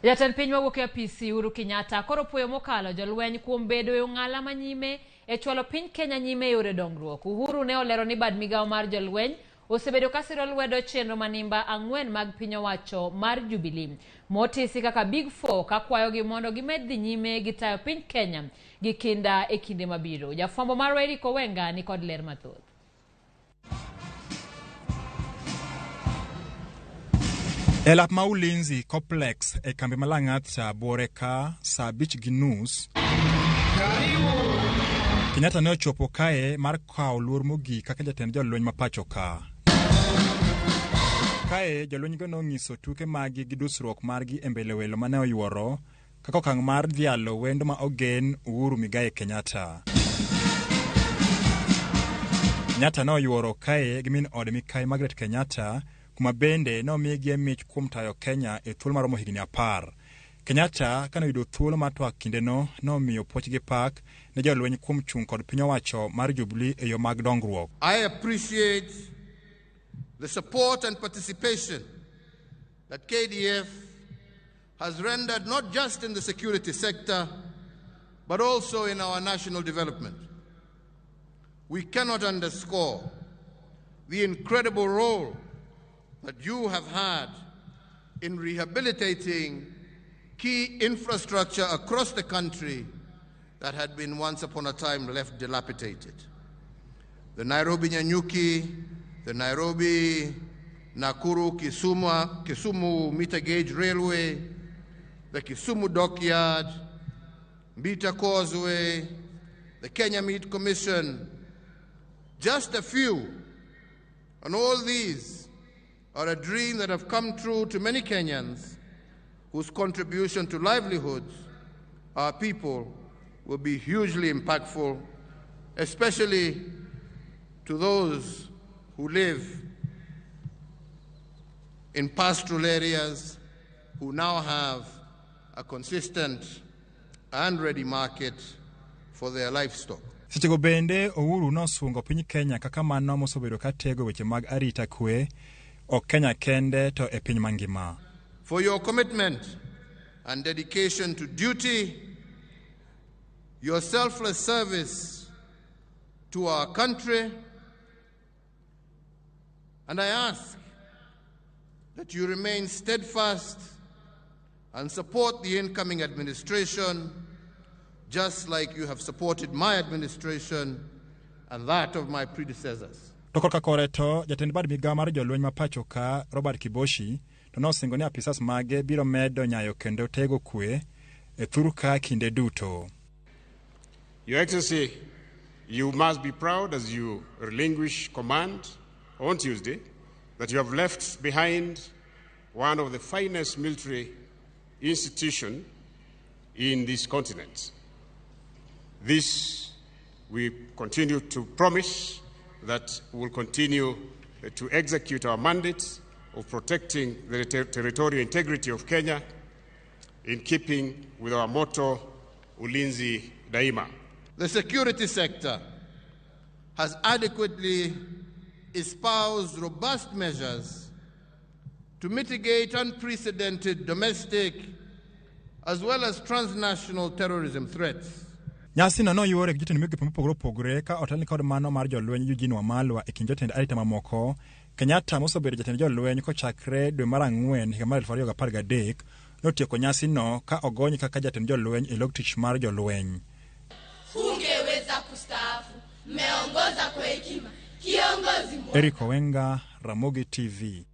Jatend Piny Mogik e PC Uhuru Kenyatta koro puoyo mokalo jolweny kuom bedo e ong'ala manyime e chwalo piny Kenya nyime yore dongruok. Uhuru ne olero ni bad migawo mar jolweny osebedo ka siro lwedo chenro manimba 4 mag piny owacho mar Jubilee. Motisi kaka Big Four kakwayogi mondo gimed dhi nyime gi tayo piny Kenya gi kinda e kinde mabiro. Jafwambo mar Eriko Wenga ni kod ler mathoth. Elap ma ulinzi complex e kambi malang'at buore ka saa 5:30 Kenyatta ne ochopo kae mar kawo luor mogik kaka jatend jolweny ma pacho ka. Kae jolweny go nonyiso tuke magi gi dusruok margi e mbele welo mane oyuoro kaka okang' mar dhialo wendo ma ogen Uhuru Migai Kenyatta. Kenyatta ne oyuoro kae gi min ode Mikai Margaret Kenyatta kuma bende nomigie mich kuom tayo Kenya e thuolo maromo higni 10. Kenyatta kane oyudo thuolo mar twak kindeno nomiyo puoch gi pak ne jolweny kuom chung' kod piny owacho mar Jubilee e yo mag dongruok. I appreciate the support and participation that KDF has rendered not just in the security sector but also in our national development. We cannot underscore the incredible role that you have had in rehabilitating key infrastructure across the country that had been once upon a time left dilapidated. The Nairobi-Nyanyuki, the Nairobi-Nakuru-Kisumu meter gauge railway, the Kisumu dockyard, Mbita Causeway, the Kenya Meat Commission, just a few. And all these are a dream that have come true to many Kenyans whose contribution to livelihoods, our people, will be hugely impactful, especially to those who live in pastoral areas who now have a consistent and ready market for their livestock. Sechego bende Uhuru nosungo piny Kenya kaka mano mosebedo ka tego weche mag arita kwe o Kenya kende to e piny mangima. For your commitment and dedication to duty, your selfless service to our country, and I ask that you remain steadfast and support the incoming administration just like you have supported my administration and that of my predecessors. Tokorka koreto, jatend bad migawo mar jolweny ma pacho ka Robert Kiboshi to nosingo ni apisas mage biro medo nyayo kendo tego kwe e thuru ka kinde duto. Your Excellency, you must be proud as you relinquish command on Tuesday that you have left behind one of the finest military institutions in this continent. This we continue to promise that we will continue to execute our mandate of protecting the territorial integrity of Kenya in keeping with our motto, Ulinzi Daima. The security sector has adequately espoused robust measures to mitigate unprecedented domestic as well as transnational terrorism threats. Nyasi no yuore gi jotend migepe mopogore opogore ka otelni kod mano mar jolweny Eugene Wamalwa e kind jotend arita mamoko. Kenyatta mosebedo jatend jolweny kochakre dwe mar 4 higa mar 2013 notieko nyasi no ka ogony kaka jatend jolweny e log tich mar jolweny. Ungeweza kustaafu, mmeongoza kwa hekima, kiongozi. Eriko Wenga, Ramogi TV.